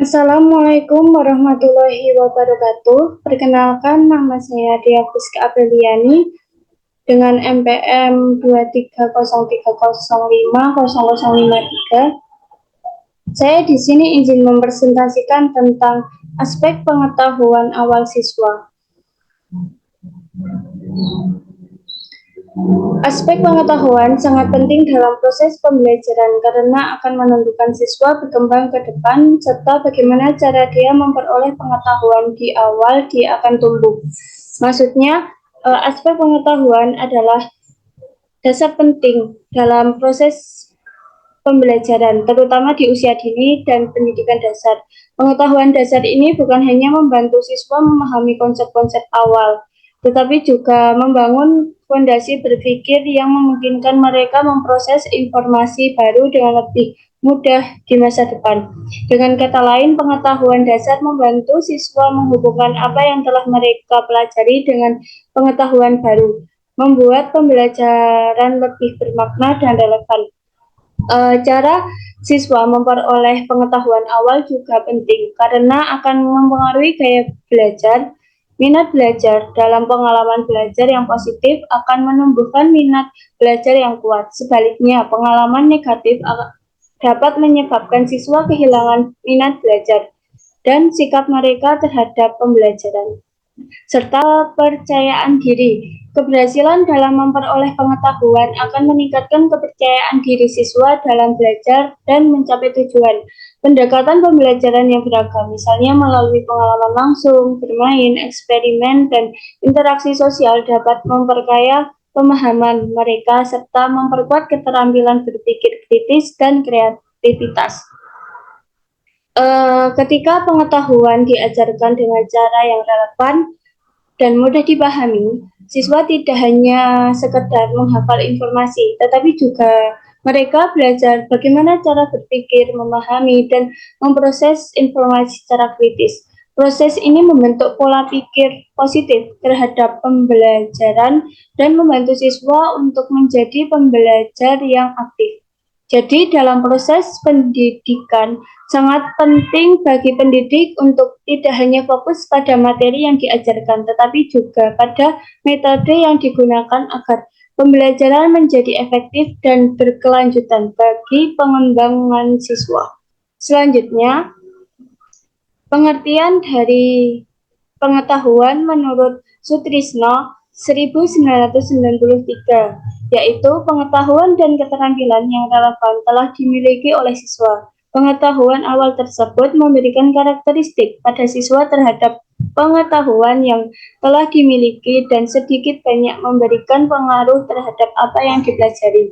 Assalamualaikum warahmatullahi wabarakatuh. Perkenalkan, nama saya Dia Priska Apriliani dengan NPM 23030500053. Saya di sini izin mempresentasikan tentang aspek pengetahuan awal siswa. Aspek pengetahuan sangat penting dalam proses pembelajaran karena akan menentukan siswa berkembang ke depan serta bagaimana cara dia memperoleh pengetahuan di awal dia akan tumbuh. Maksudnya, aspek pengetahuan adalah dasar penting dalam proses pembelajaran, terutama di usia dini dan pendidikan dasar. Pengetahuan dasar ini bukan hanya membantu siswa memahami konsep-konsep awal, tetapi juga membangun fondasi berpikir yang memungkinkan mereka memproses informasi baru dengan lebih mudah di masa depan. Dengan kata lain, pengetahuan dasar membantu siswa menghubungkan apa yang telah mereka pelajari dengan pengetahuan baru, membuat pembelajaran lebih bermakna dan relevan. Cara siswa memperoleh pengetahuan awal juga penting karena akan mempengaruhi gaya belajar. Minat belajar dalam pengalaman belajar yang positif akan menumbuhkan minat belajar yang kuat. Sebaliknya, pengalaman negatif dapat menyebabkan siswa kehilangan minat belajar dan sikap mereka terhadap pembelajaran serta percayaan diri. Keberhasilan dalam memperoleh pengetahuan akan meningkatkan kepercayaan diri siswa dalam belajar dan mencapai tujuan. Pendekatan pembelajaran yang beragam, misalnya melalui pengalaman langsung, bermain, eksperimen, dan interaksi sosial dapat memperkaya pemahaman mereka serta memperkuat keterampilan berpikir kritis dan kreativitas. Ketika pengetahuan diajarkan dengan cara yang relevan dan mudah dipahami, siswa tidak hanya sekedar menghafal informasi, tetapi juga mereka belajar bagaimana cara berpikir, memahami, dan memproses informasi secara kritis. Proses ini membentuk pola pikir positif terhadap pembelajaran dan membantu siswa untuk menjadi pembelajar yang aktif. Jadi dalam proses pendidikan, sangat penting bagi pendidik untuk tidak hanya fokus pada materi yang diajarkan, tetapi juga pada metode yang digunakan agar pembelajaran menjadi efektif dan berkelanjutan bagi pengembangan siswa. Selanjutnya, pengertian dari pengetahuan menurut Sutrisno 1993, yaitu pengetahuan dan keterampilan yang relevan telah dimiliki oleh siswa. Pengetahuan awal tersebut memberikan karakteristik pada siswa terhadap pengetahuan yang telah dimiliki dan sedikit banyak memberikan pengaruh terhadap apa yang dipelajari.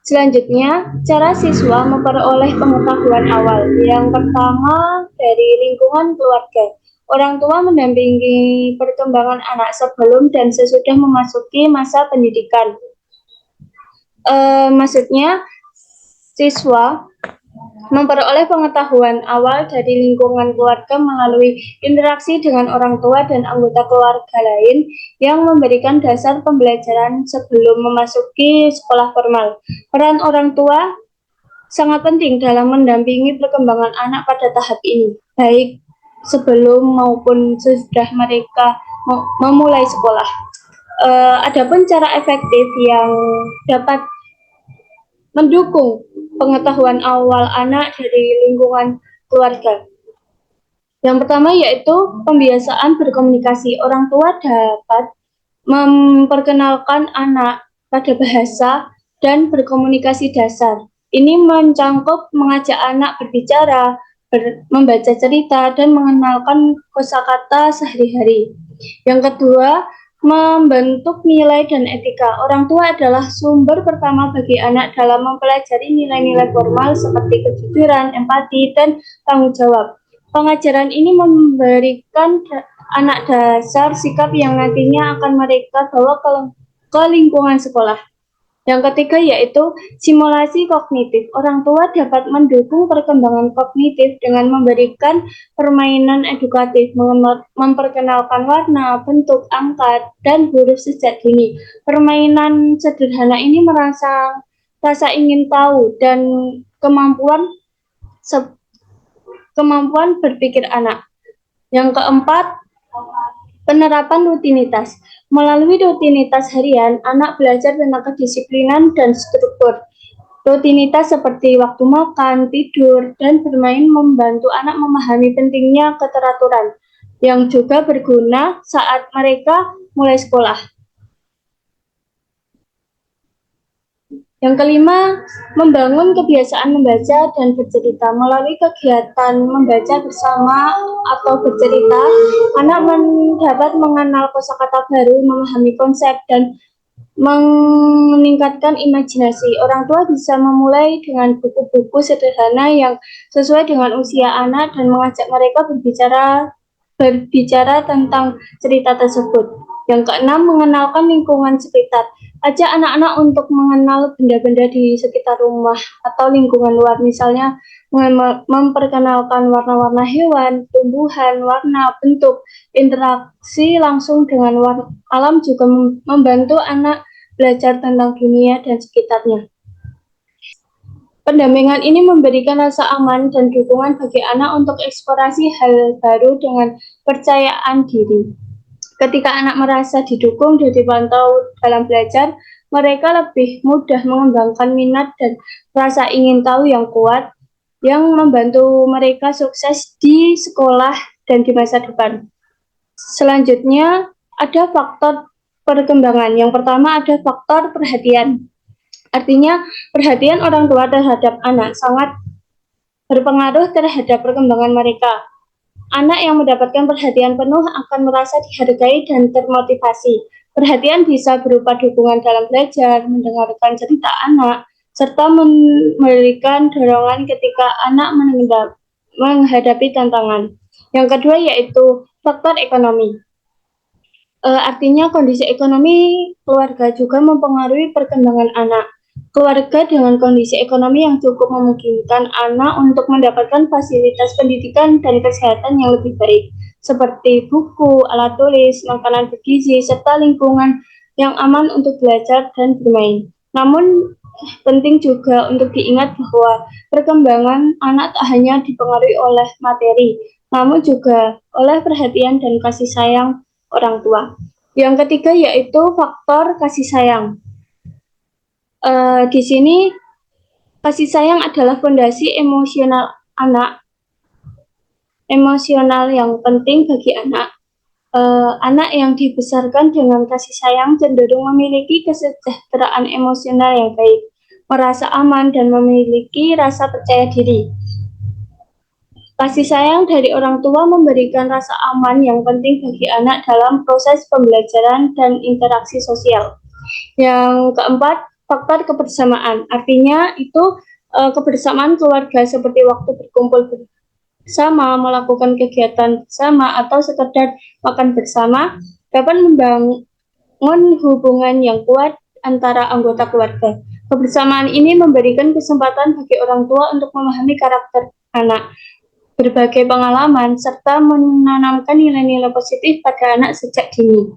Selanjutnya, cara siswa memperoleh pengetahuan awal. Yang pertama, dari lingkungan keluarga. Orang tua mendampingi perkembangan anak sebelum dan sesudah memasuki masa pendidikan. Maksudnya, siswa memperoleh pengetahuan awal dari lingkungan keluarga melalui interaksi dengan orang tua dan anggota keluarga lain yang memberikan dasar pembelajaran sebelum memasuki sekolah formal. Peran orang tua sangat penting dalam mendampingi perkembangan anak pada tahap ini, baik sebelum maupun sesudah mereka memulai sekolah. Adapun cara efektif yang dapat mendukung pengetahuan awal anak dari lingkungan keluarga. Yang pertama yaitu pembiasaan berkomunikasi. Orang tua dapat memperkenalkan anak pada bahasa dan berkomunikasi dasar. Ini mencangkup mengajak anak berbicara, membaca cerita, dan mengenalkan kosakata sehari-hari. Yang kedua, membentuk nilai dan etika. Orang tua adalah sumber pertama bagi anak dalam mempelajari nilai-nilai formal seperti kejujuran, empati, dan tanggung jawab. Pengajaran ini memberikan anak dasar sikap yang nantinya akan mereka bawa ke lingkungan sekolah. Yang ketiga yaitu simulasi kognitif. Orang tua dapat mendukung perkembangan kognitif dengan memberikan permainan edukatif, memperkenalkan warna, bentuk, angka, dan huruf sejak dini. Permainan sederhana ini merasa rasa ingin tahu dan kemampuan kemampuan berpikir anak. Yang keempat, penerapan rutinitas. Melalui rutinitas harian, anak belajar tentang kedisiplinan dan struktur. Rutinitas seperti waktu makan, tidur, dan bermain membantu anak memahami pentingnya keteraturan, yang juga berguna saat mereka mulai sekolah. Yang kelima, membangun kebiasaan membaca dan bercerita. Melalui kegiatan membaca bersama atau bercerita, anak dapat mengenal kosakata baru, memahami konsep, dan meningkatkan imajinasi. Orang tua bisa memulai dengan buku-buku sederhana yang sesuai dengan usia anak dan mengajak mereka berbicara tentang cerita tersebut. Yang keenam, mengenalkan lingkungan sekitar. Ajak anak-anak untuk mengenal benda-benda di sekitar rumah atau lingkungan luar, misalnya memperkenalkan warna-warna hewan, tumbuhan, warna, bentuk. Interaksi langsung dengan alam juga membantu anak belajar tentang dunia dan sekitarnya. Pendampingan ini memberikan rasa aman dan dukungan bagi anak untuk eksplorasi hal baru dengan kepercayaan diri. Ketika anak merasa didukung dan dipantau dalam belajar, mereka lebih mudah mengembangkan minat dan rasa ingin tahu yang kuat, yang membantu mereka sukses di sekolah dan di masa depan. Selanjutnya, ada faktor perkembangan. Yang pertama ada faktor perhatian. Artinya, perhatian orang tua terhadap anak sangat berpengaruh terhadap perkembangan mereka. Anak yang mendapatkan perhatian penuh akan merasa dihargai dan termotivasi. Perhatian bisa berupa dukungan dalam belajar, mendengarkan cerita anak, serta memberikan dorongan ketika anak menghadapi tantangan. Yang kedua yaitu faktor ekonomi. Artinya kondisi ekonomi keluarga juga mempengaruhi perkembangan anak. Keluarga dengan kondisi ekonomi yang cukup memungkinkan anak untuk mendapatkan fasilitas pendidikan dan kesehatan yang lebih baik, seperti buku, alat tulis, makanan bergizi, serta lingkungan yang aman untuk belajar dan bermain. Namun, penting juga untuk diingat bahwa perkembangan anak tak hanya dipengaruhi oleh materi, namun juga oleh perhatian dan kasih sayang orang tua. Yang ketiga yaitu faktor kasih sayang. Di sini kasih sayang adalah fondasi emosional anak, emosional yang penting bagi anak. Anak yang dibesarkan dengan kasih sayang cenderung memiliki kesejahteraan emosional yang baik, merasa aman dan memiliki rasa percaya diri. Kasih sayang dari orang tua memberikan rasa aman yang penting bagi anak dalam proses pembelajaran dan interaksi sosial. Yang keempat, faktor kebersamaan. Artinya itu kebersamaan keluarga seperti waktu berkumpul bersama, melakukan kegiatan bersama, atau sekedar makan bersama dapat membangun hubungan yang kuat antara anggota keluarga. Kebersamaan ini memberikan kesempatan bagi orang tua untuk memahami karakter anak, berbagai pengalaman, serta menanamkan nilai-nilai positif pada anak sejak dini.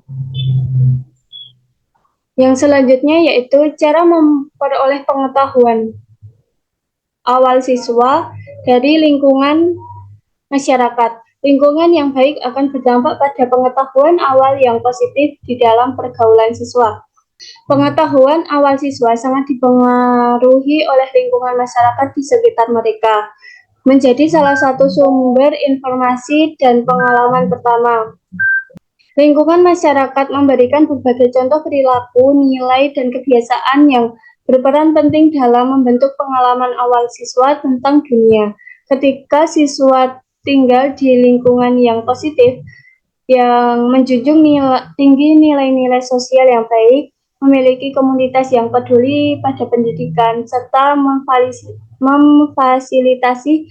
Yang selanjutnya yaitu cara memperoleh pengetahuan awal siswa dari lingkungan masyarakat. Lingkungan yang baik akan berdampak pada pengetahuan awal yang positif di dalam pergaulan siswa. Pengetahuan awal siswa sangat dipengaruhi oleh lingkungan masyarakat di sekitar mereka, menjadi salah satu sumber informasi dan pengalaman pertama. Lingkungan masyarakat memberikan berbagai contoh perilaku, nilai, dan kebiasaan yang berperan penting dalam membentuk pengalaman awal siswa tentang dunia. Ketika siswa tinggal di lingkungan yang positif, yang menjunjung tinggi nilai-nilai sosial yang baik, memiliki komunitas yang peduli pada pendidikan, serta memfasilitasi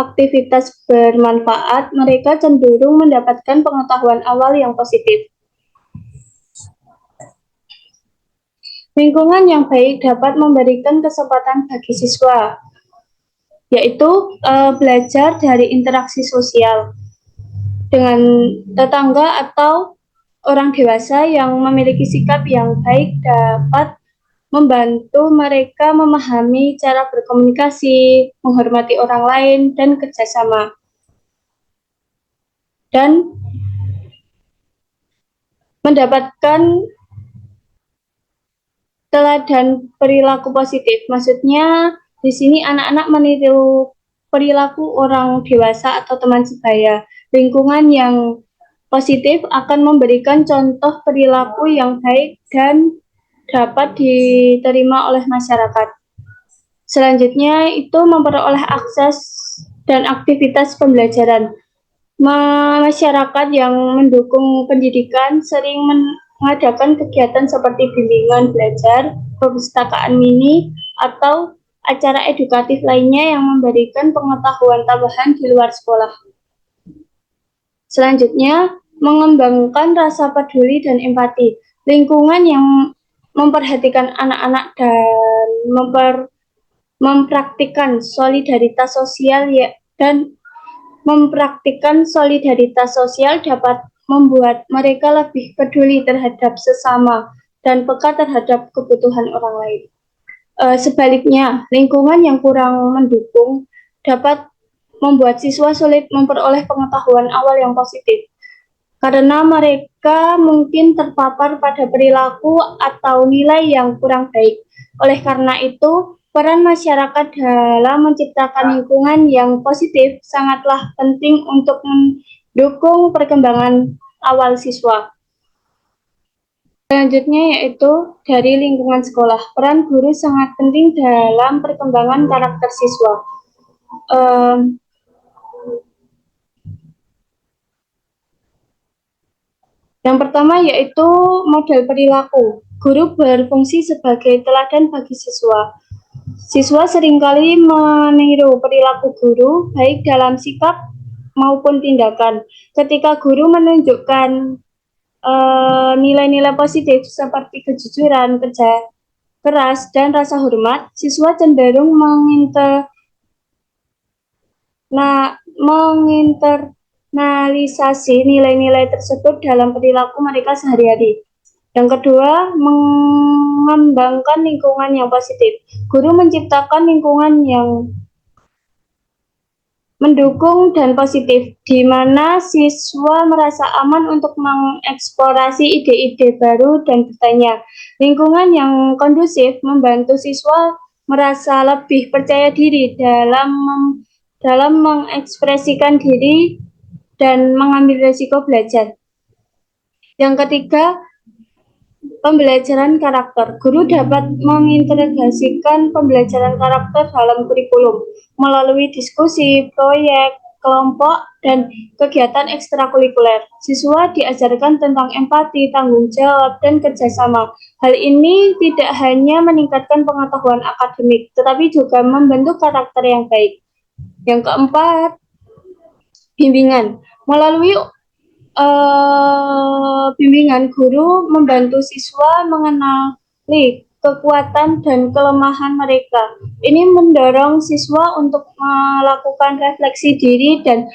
aktivitas bermanfaat, mereka cenderung mendapatkan pengetahuan awal yang positif. Lingkungan yang baik dapat memberikan kesempatan bagi siswa, yaitu belajar dari interaksi sosial dengan tetangga atau orang dewasa yang memiliki sikap yang baik dapat membantu mereka memahami cara berkomunikasi, menghormati orang lain, dan kerjasama. Dan mendapatkan teladan perilaku positif. Maksudnya di sini anak-anak meniru perilaku orang dewasa atau teman sebaya. Lingkungan yang positif akan memberikan contoh perilaku yang baik dan dapat diterima oleh masyarakat. Selanjutnya itu memperoleh akses dan aktivitas pembelajaran. Masyarakat yang mendukung pendidikan sering mengadakan kegiatan seperti bimbingan belajar, perpustakaan mini, atau acara edukatif lainnya yang memberikan pengetahuan tambahan di luar sekolah. Selanjutnya, mengembangkan rasa peduli dan empati. Lingkungan yang memperhatikan anak-anak dan mempraktikkan solidaritas sosial dan mempraktikkan solidaritas sosial dapat membuat mereka lebih peduli terhadap sesama dan peka terhadap kebutuhan orang lain. Sebaliknya, lingkungan yang kurang mendukung dapat membuat siswa sulit memperoleh pengetahuan awal yang positif karena mereka mungkin terpapar pada perilaku atau nilai yang kurang baik. Oleh karena itu, peran masyarakat dalam menciptakan lingkungan yang positif sangatlah penting untuk mendukung perkembangan awal siswa. Selanjutnya yaitu dari lingkungan sekolah. Peran guru sangat penting dalam perkembangan karakter siswa. Yang pertama yaitu model perilaku. Guru berfungsi sebagai teladan bagi siswa. Siswa seringkali meniru perilaku guru, baik dalam sikap maupun tindakan. Ketika guru menunjukkan nilai-nilai positif seperti kejujuran, kerja keras, dan rasa hormat, siswa cenderung menginternalisasi nilai-nilai tersebut dalam perilaku mereka sehari-hari. Yang kedua, mengembangkan lingkungan yang positif. Guru menciptakan lingkungan yang mendukung dan positif, di mana siswa merasa aman untuk mengeksplorasi ide-ide baru dan bertanya. Lingkungan yang kondusif membantu siswa merasa lebih percaya diri dalam mengekspresikan diri dan mengambil risiko belajar. Yang ketiga, pembelajaran karakter. Guru dapat mengintegrasikan pembelajaran karakter dalam kurikulum melalui diskusi, proyek, kelompok, dan kegiatan ekstrakurikuler. Siswa diajarkan tentang empati, tanggung jawab, dan kerjasama. Hal ini tidak hanya meningkatkan pengetahuan akademik, tetapi juga membentuk karakter yang baik. Yang keempat, bimbingan. Melalui bimbingan, guru membantu siswa mengenali kekuatan dan kelemahan mereka. Ini mendorong siswa untuk melakukan refleksi diri dan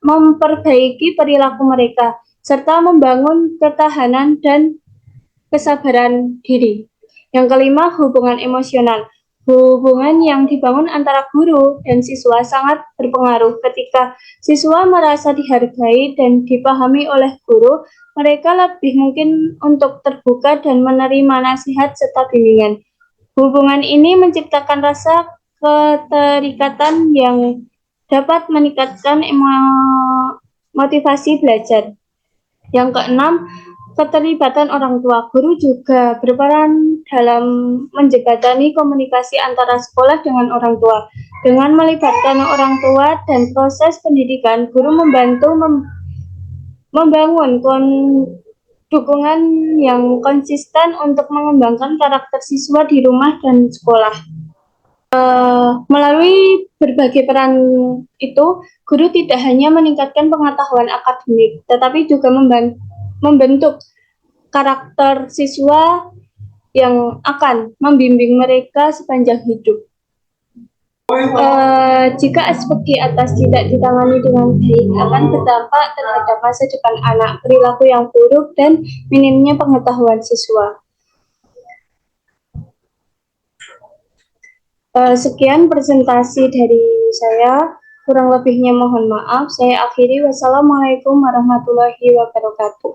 memperbaiki perilaku mereka, serta membangun ketahanan dan kesabaran diri. Yang kelima, hubungan emosional. Hubungan yang dibangun antara guru dan siswa sangat berpengaruh. Ketika siswa merasa dihargai dan dipahami oleh guru, mereka lebih mungkin untuk terbuka dan menerima nasihat serta bimbingan. Hubungan ini menciptakan rasa keterikatan yang dapat meningkatkan motivasi belajar. Yang keenam, keterlibatan orang tua. Guru juga berperan dalam menjembatani komunikasi antara sekolah dengan orang tua. Dengan melibatkan orang tua dan proses pendidikan, guru membantu membangun dukungan yang konsisten untuk mengembangkan karakter siswa di rumah dan sekolah. Melalui berbagai peran itu, guru tidak hanya meningkatkan pengetahuan akademik, tetapi juga membentuk karakter siswa yang akan membimbing mereka sepanjang hidup. Jika aspek di atas tidak ditangani dengan baik, akan berdampak terhadap masa depan anak, perilaku yang buruk, dan minimnya pengetahuan siswa. Sekian presentasi dari saya, kurang lebihnya mohon maaf. Saya akhiri. Wassalamualaikum warahmatullahi wabarakatuh.